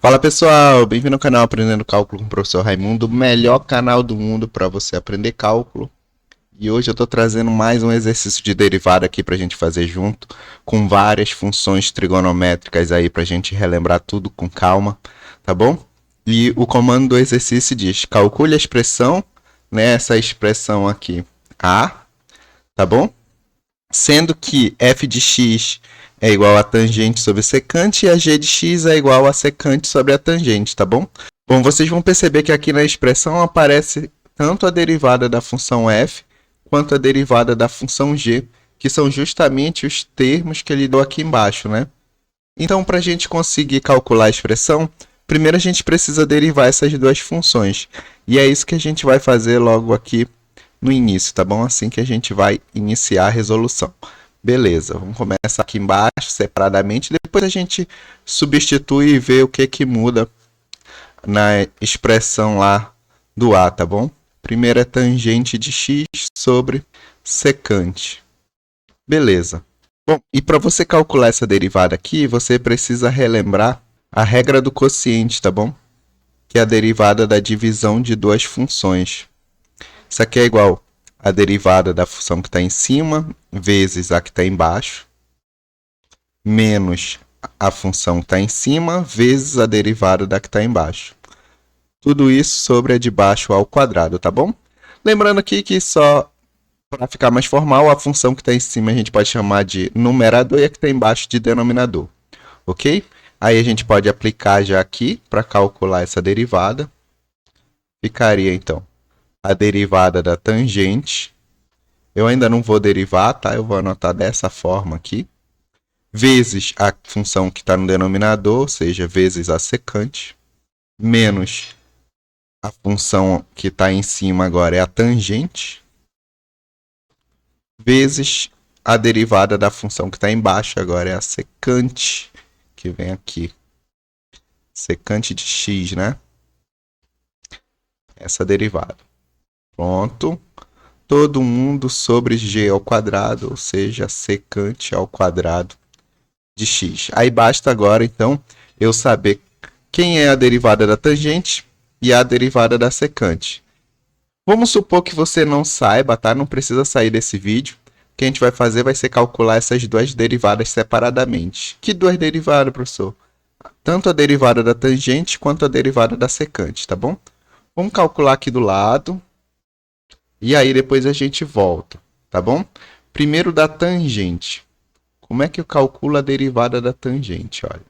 Fala pessoal, bem-vindo ao canal Aprendendo Cálculo com o professor Raimundo, o melhor canal do mundo para você aprender cálculo. E hoje eu estou trazendo mais um exercício de derivada aqui para a gente fazer junto, com várias funções trigonométricas aí para a gente relembrar tudo com calma, tá bom? E o comando do exercício diz: calcule a expressão, né, essa expressão aqui, A, tá bom? Sendo que f de x é igual a tangente sobre secante e a g de x é igual a secante sobre a tangente, tá bom? Bom, vocês vão perceber que aqui na expressão aparece tanto a derivada da função f quanto a derivada da função g, que são justamente os termos que ele deu aqui embaixo, né? Então, para a gente conseguir calcular a expressão, primeiro a gente precisa derivar essas duas funções. E é isso que a gente vai fazer logo aqui no início, tá bom? Assim que a gente vai iniciar a resolução. Beleza, vamos começar aqui embaixo separadamente, depois a gente substitui e vê o que muda na expressão lá do A, tá bom? Primeiro é tangente de x sobre secante. Beleza. Bom, e para você calcular essa derivada aqui, você precisa relembrar a regra do quociente, tá bom? Que é a derivada da divisão de duas funções. Isso aqui é igual a derivada da função que está em cima vezes a que está embaixo, menos a função que está em cima vezes a derivada da que está embaixo. Tudo isso sobre a de baixo ao quadrado, tá bom? Lembrando aqui que só para ficar mais formal, a função que está em cima a gente pode chamar de numerador e a que está embaixo de denominador, ok? Aí a gente pode aplicar já aqui para calcular essa derivada. Ficaria então a derivada da tangente. Eu ainda não vou derivar, tá? Eu vou anotar dessa forma aqui. Vezes a função que está no denominador, ou seja, vezes a secante. Menos a função que está em cima agora é a tangente. Vezes a derivada da função que está embaixo agora é a secante, que vem aqui. Secante de x, né? Essa derivada. Pronto. Todo mundo sobre g ao quadrado, ou seja, secante ao quadrado de x. Aí basta agora, então, eu saber quem é a derivada da tangente e a derivada da secante. Vamos supor que você não saiba, tá? Não precisa sair desse vídeo. O que a gente vai fazer vai ser calcular essas duas derivadas separadamente. Que duas derivadas, professor? Tanto a derivada da tangente quanto a derivada da secante, tá bom? Vamos calcular aqui do lado. E aí depois a gente volta, tá bom? Primeiro da tangente. Como é que eu calculo a derivada da tangente? Olha.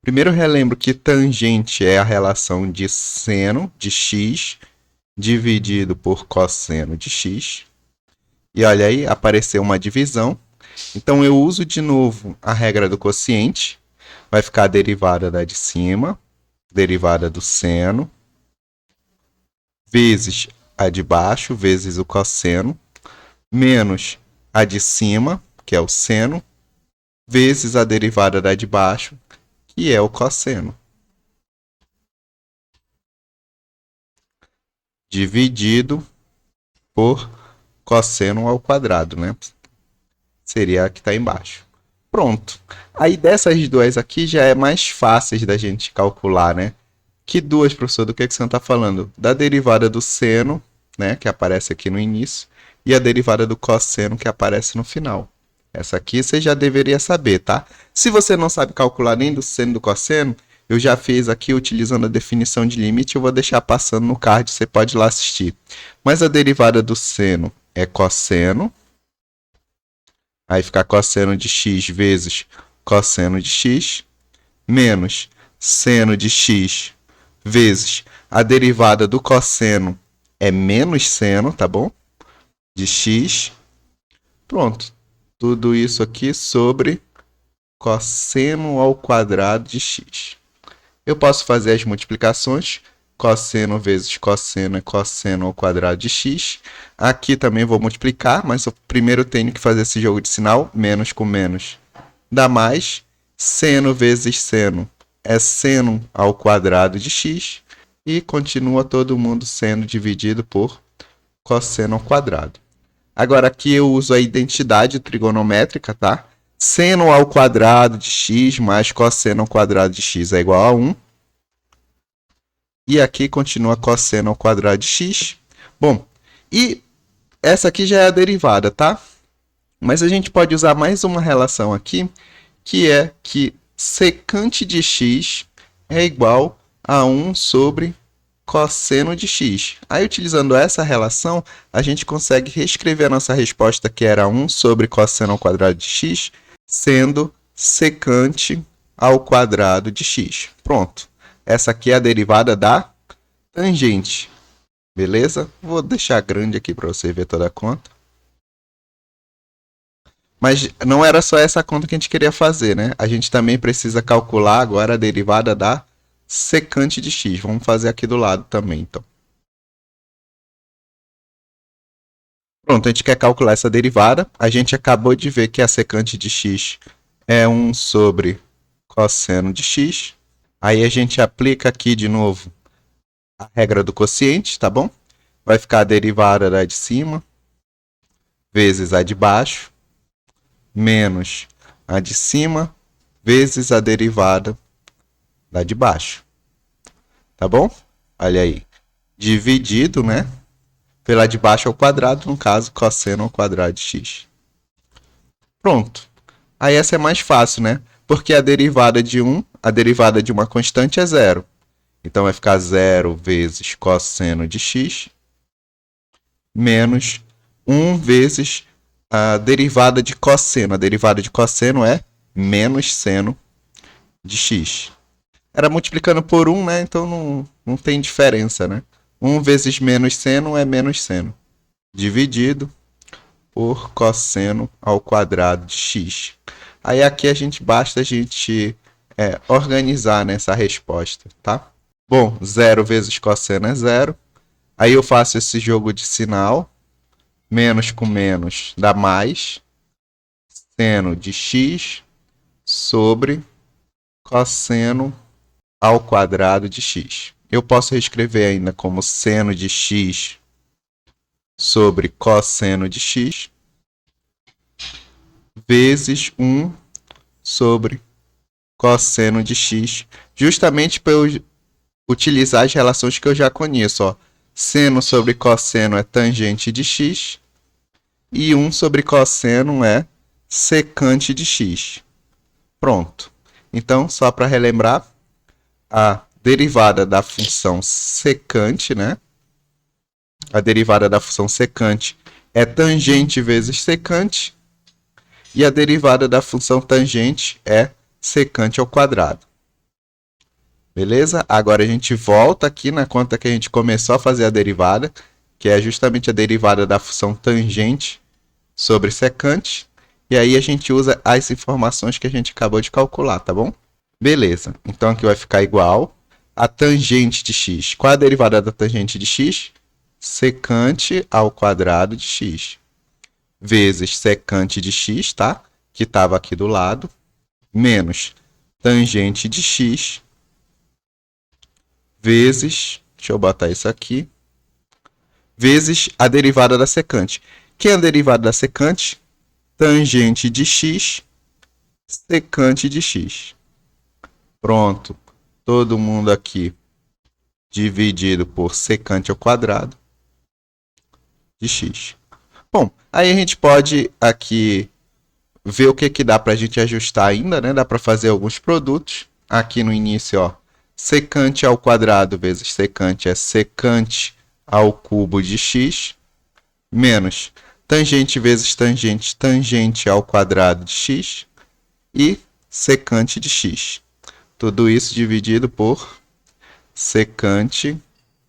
Primeiro eu relembro que tangente é a relação de seno de x dividido por cosseno de x. E olha aí, apareceu uma divisão. Então eu uso de novo a regra do quociente. Vai ficar a derivada da de cima, derivada do seno, vezes a de baixo, vezes o cosseno, menos a de cima, que é o seno, vezes a derivada da de baixo, que é o cosseno. Dividido por cosseno ao quadrado, né? Seria a que está embaixo. Pronto. Aí dessas duas aqui já é mais fácil da gente calcular, né? Que duas, professor? Do que você está falando? Da derivada do seno, né? Que aparece aqui no início, e a derivada do cosseno, que aparece no final. Essa aqui você já deveria saber, tá? Se você não sabe calcular nem do seno e do cosseno, eu já fiz aqui utilizando a definição de limite, eu vou deixar passando no card, você pode ir lá assistir. Mas a derivada do seno é cosseno. Aí fica cosseno de x vezes cosseno de x, menos seno de x vezes a derivada do cosseno é menos seno, tá bom? De x. Pronto. Tudo isso aqui sobre cosseno ao quadrado de x. Eu posso fazer as multiplicações. Cosseno vezes cosseno é cosseno ao quadrado de x. Aqui também vou multiplicar, mas eu primeiro tenho que fazer esse jogo de sinal. Menos com menos dá mais. Seno vezes seno é seno ao quadrado de x. E continua todo mundo sendo dividido por cosseno ao quadrado. Agora aqui eu uso a identidade trigonométrica, tá? Seno ao quadrado de x mais cosseno ao quadrado de x é igual a 1. E aqui continua cosseno ao quadrado de x. Bom, e essa aqui já é a derivada, tá? Mas a gente pode usar mais uma relação aqui, que é que secante de x é igual a 1 sobre cosseno de x. Aí, utilizando essa relação, a gente consegue reescrever a nossa resposta, que era 1 sobre cosseno ao quadrado de x, sendo secante ao quadrado de x. Pronto. Essa aqui é a derivada da tangente. Beleza? Vou deixar grande aqui para você ver toda a conta. Mas não era só essa conta que a gente queria fazer, né? A gente também precisa calcular agora a derivada da secante de x. Vamos fazer aqui do lado também, então. Pronto, a gente quer calcular essa derivada. A gente acabou de ver que a secante de x é 1 sobre cosseno de x. Aí a gente aplica aqui de novo a regra do quociente, tá bom? Vai ficar a derivada da de cima vezes a de baixo menos a de cima vezes a derivada da de baixo. Tá bom? Olha aí. Dividido, né? Pela de baixo ao quadrado, no caso, cosseno ao quadrado de x. Pronto. Aí essa é mais fácil, né? Porque a derivada de 1, a derivada de uma constante é zero. Então vai ficar 0 vezes cosseno de x menos 1 vezes a derivada de cosseno. A derivada de cosseno é menos seno de x. Era multiplicando por 1, né? Então não tem diferença, né? 1 vezes menos seno é menos seno. Dividido por cosseno ao quadrado de x. Aí aqui basta a gente organizar nessa resposta, tá? Bom, 0 vezes cosseno é 0. Aí eu faço esse jogo de sinal. Menos com menos dá mais. Seno de x sobre cosseno ao quadrado de x. Eu posso reescrever ainda como seno de x sobre cosseno de x vezes 1 sobre cosseno de x, justamente para eu utilizar as relações que eu já conheço. Ó. Seno sobre cosseno é tangente de x e 1 sobre cosseno é secante de x. Pronto. Então, só para relembrar, a derivada da função secante, né? A derivada da função secante é tangente vezes secante. E a derivada da função tangente é secante ao quadrado. Beleza? Agora a gente volta aqui na conta que a gente começou a fazer a derivada, que é justamente a derivada da função tangente sobre secante. E aí a gente usa as informações que a gente acabou de calcular, tá bom? Beleza. Então aqui vai ficar igual a tangente de x. Qual é a derivada da tangente de x? Secante ao quadrado de x. Vezes secante de x, tá? Que estava aqui do lado. Menos tangente de x. Vezes, deixa eu botar isso aqui. Vezes a derivada da secante. Quem é a derivada da secante? Tangente de x, secante de x. Pronto. Todo mundo aqui dividido por secante ao quadrado de x. Bom, aí a gente pode aqui ver o que dá para a gente ajustar ainda, né? Dá para fazer alguns produtos. Aqui no início, ó, secante ao quadrado vezes secante é secante ao cubo de x, menos tangente vezes tangente, tangente ao quadrado de x, e secante de x. Tudo isso dividido por secante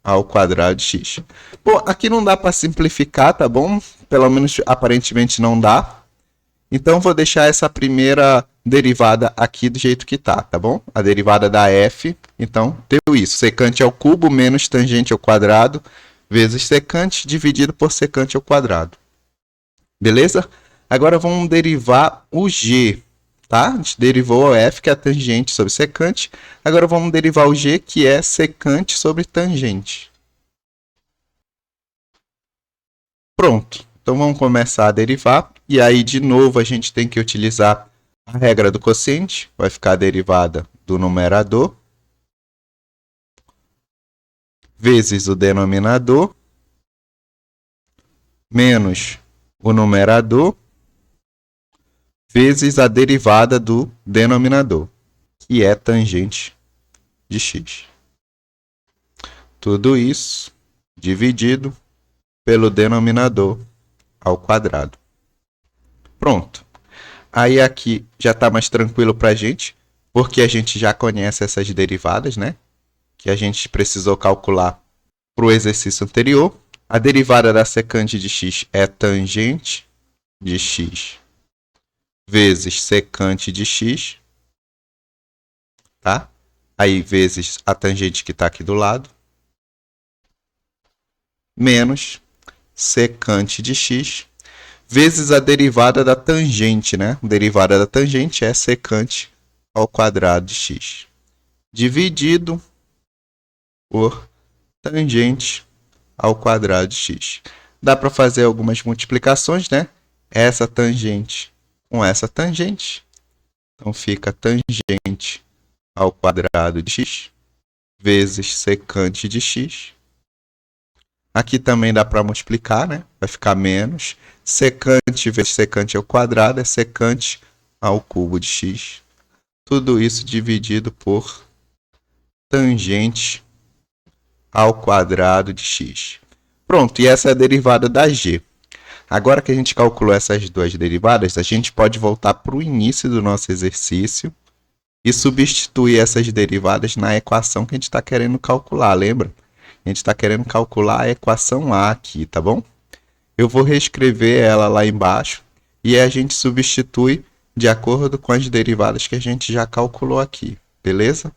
ao quadrado de x. Bom, aqui não dá para simplificar, tá bom? Pelo menos aparentemente não dá. Então, vou deixar essa primeira derivada aqui do jeito que está, tá bom? A derivada da f, então, deu isso. Secante ao cubo menos tangente ao quadrado vezes secante dividido por secante ao quadrado. Beleza? Agora, vamos derivar o g, tá? A gente derivou a f, que é a tangente sobre secante. Agora, vamos derivar o g, que é secante sobre tangente. Pronto. Então, vamos começar a derivar. E aí, de novo, a gente tem que utilizar A regra do quociente vai ficar a derivada do numerador vezes o denominador menos o numerador vezes a derivada do denominador, que é tangente de x. Tudo isso dividido pelo denominador ao quadrado. Pronto. Aí aqui já está mais tranquilo para a gente, porque a gente já conhece essas derivadas, né? Que a gente precisou calcular para o exercício anterior. A derivada da secante de x é tangente de x vezes secante de x, tá? Aí vezes a tangente que está aqui do lado, menos secante de x, vezes a derivada da tangente, né? A derivada da tangente é secante ao quadrado de x, dividido por tangente ao quadrado de x. Dá para fazer algumas multiplicações, né? Essa tangente com essa tangente. Então fica tangente ao quadrado de x vezes secante de x. Aqui também dá para multiplicar, né? Vai ficar menos. Secante vezes secante ao quadrado é secante ao cubo de x. Tudo isso dividido por tangente ao quadrado de x. Pronto, e essa é a derivada da g. Agora que a gente calculou essas duas derivadas, a gente pode voltar para o início do nosso exercício e substituir essas derivadas na equação que a gente está querendo calcular, lembra? A gente está querendo calcular a equação A aqui, tá bom? Eu vou reescrever ela lá embaixo e a gente substitui de acordo com as derivadas que a gente já calculou aqui, beleza?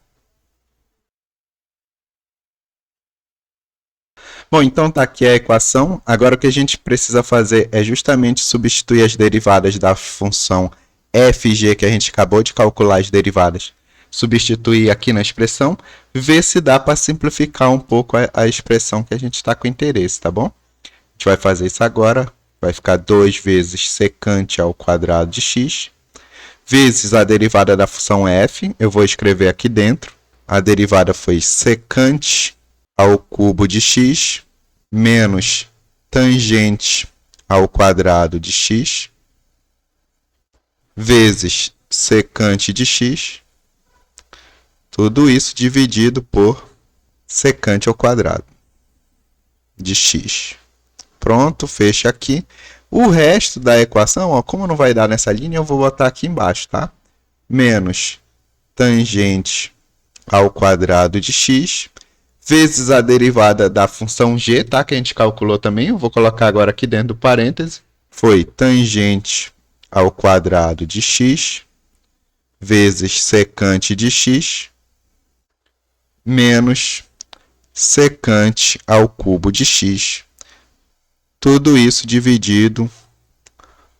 Bom, então tá aqui a equação. Agora o que a gente precisa fazer é justamente substituir as derivadas da função fg que a gente acabou de calcular as derivadas. Substituir aqui na expressão, ver se dá para simplificar um pouco a expressão que a gente está com interesse, tá bom? A gente vai fazer isso agora. Vai ficar 2 vezes secante ao quadrado de x, vezes a derivada da função f. Eu vou escrever aqui dentro. A derivada foi secante ao cubo de x menos tangente ao quadrado de x vezes secante de x, tudo isso dividido por secante ao quadrado de x. Pronto, fecha aqui. O resto da equação, ó, como não vai dar nessa linha, eu vou botar aqui embaixo, tá? Menos tangente ao quadrado de x vezes a derivada da função g, tá? Que a gente calculou também. Eu vou colocar agora aqui dentro do parêntese. Foi tangente ao quadrado de x vezes secante de x menos secante ao cubo de x. Tudo isso dividido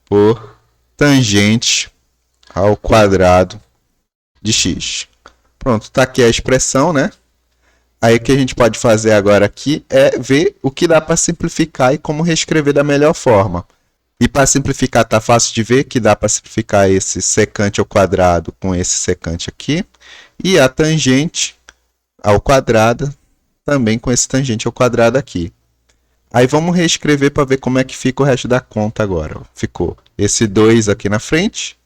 por tangente ao quadrado de x. Pronto, tá aqui a expressão, né? Aí o que a gente pode fazer agora aqui é ver o que dá para simplificar e como reescrever da melhor forma. E para simplificar, tá fácil de ver que dá para simplificar esse secante ao quadrado com esse secante aqui. E a tangente ao quadrado também com esse tangente ao quadrado aqui. Aí vamos reescrever para ver como é que fica o resto da conta agora. Ficou esse 2 aqui na frente.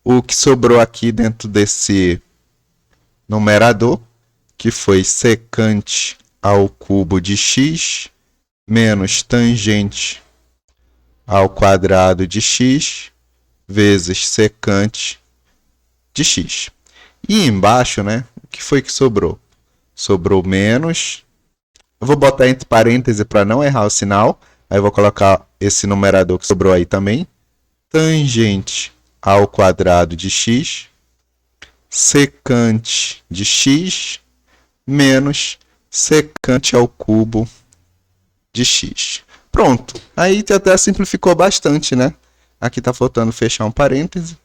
O que sobrou aqui dentro desse numerador, que foi secante ao cubo de x menos tangente ao quadrado de x vezes secante de x. E embaixo, né, o que foi que sobrou? Sobrou menos. Eu vou botar entre parênteses para não errar o sinal. Aí eu vou colocar esse numerador que sobrou aí também. Tangente ao quadrado de x secante de x menos secante ao cubo de x. Pronto. Aí até simplificou bastante, né? Aqui está faltando fechar um parêntese.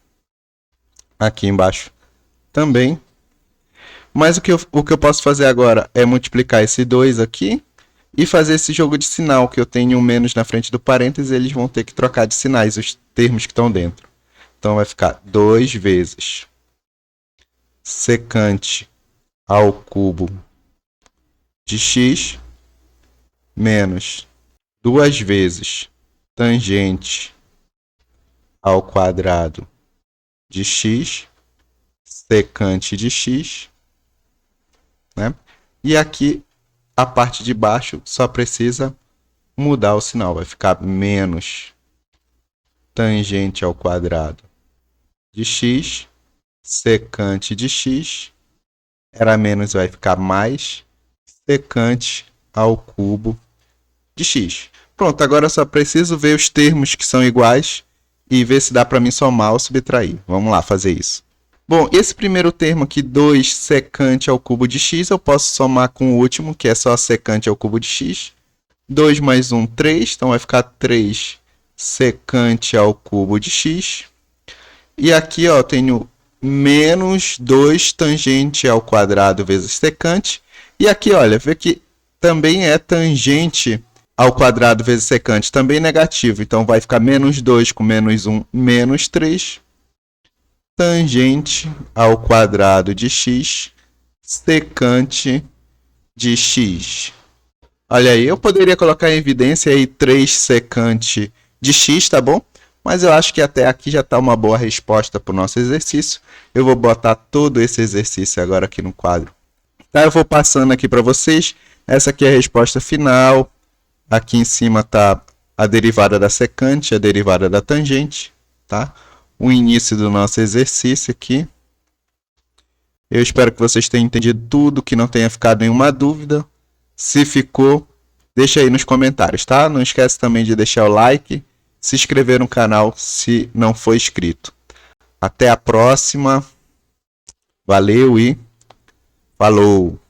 Aqui embaixo também. Mas o que eu posso fazer agora é multiplicar esse 2 aqui e fazer esse jogo de sinal, que eu tenho um menos na frente do parêntese, eles vão ter que trocar de sinais, os termos que estão dentro. Então vai ficar 2 vezes secante ao cubo de x menos 2 vezes tangente ao quadrado de x, secante de x, né? E aqui a parte de baixo só precisa mudar o sinal, vai ficar menos tangente ao quadrado de x, secante de x, era menos, vai ficar mais secante ao cubo de x. Pronto, agora eu só preciso ver os termos que são iguais e ver se dá para mim somar ou subtrair. Vamos lá fazer isso. Bom, esse primeiro termo aqui, 2 secante ao cubo de x, eu posso somar com o último, que é só secante ao cubo de x. 2 mais 1, 3, então vai ficar 3 secante ao cubo de x. E aqui, ó, eu tenho menos 2 tangente ao quadrado vezes secante. E aqui, olha, vê que também é tangente ao quadrado vezes secante, também negativo. Então, vai ficar menos 2 com menos 1, menos 3. Tangente ao quadrado de x, secante de x. Olha aí, eu poderia colocar em evidência aí 3 secante de x, tá bom? Mas eu acho que até aqui já está uma boa resposta para o nosso exercício. Eu vou botar todo esse exercício agora aqui no quadro. Tá, eu vou passando aqui para vocês. Essa aqui é a resposta final. Aqui em cima está a derivada da secante, a derivada da tangente, tá? O início do nosso exercício aqui. Eu espero que vocês tenham entendido tudo, que não tenha ficado nenhuma dúvida. Se ficou, deixa aí nos comentários, tá? Não esquece também de deixar o like, se inscrever no canal se não for inscrito. Até a próxima. Valeu e falou!